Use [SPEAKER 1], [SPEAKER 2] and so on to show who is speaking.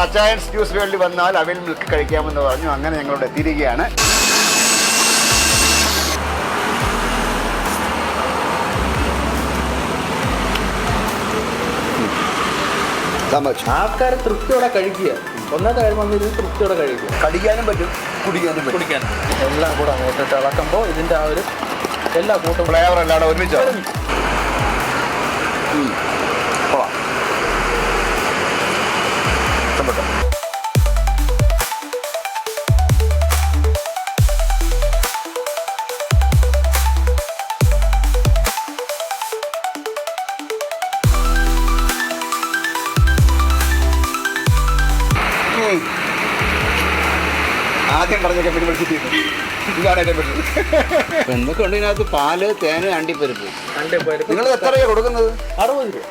[SPEAKER 1] Achayans juice വേൾഡിൽ വന്നാൽ അവിൽ മിൽക്ക് കഴിക്കാമെന്ന് പറഞ്ഞു. അങ്ങനെ ഞങ്ങളോട് എത്തിയിരിക്കുകയാണ്.
[SPEAKER 2] ആൾക്കാരെ തൃപ്തിയോടെ കഴിക്കുക. ഒന്നാമത്തെ കാര്യം വന്നിരുന്ന് തൃപ്തിയോടെ കഴിക്കുക.
[SPEAKER 1] കടിക്കാനും പറ്റും, കുടിക്കാനും
[SPEAKER 2] എല്ലാം കൂടെ അങ്ങോട്ടിട്ട് ഇളക്കുമ്പോൾ ഇതിൻ്റെ ആ ഒരു എല്ലാ കൂട്ടും
[SPEAKER 1] ഫ്ലേവർ എല്ലാം ഒരുമിച്ച് ഇഷ്ടപ്പെട്ടു. ആദ്യം പറഞ്ഞൊക്കെ പിന്നെ വിളിച്ചിട്ട് ഇതാണ് ഏറ്റവും പറ്റുന്നത്.
[SPEAKER 3] എന്തൊക്കെ ഉണ്ട് ഇതിനകത്ത്? പാല്, തേന്, അണ്ടിപ്പരിപ്പ്.
[SPEAKER 2] അണ്ടിപ്പരിപ്പ്
[SPEAKER 1] നിങ്ങൾ എത്ര രൂപ കൊടുക്കുന്നത്?
[SPEAKER 2] 60 രൂപ.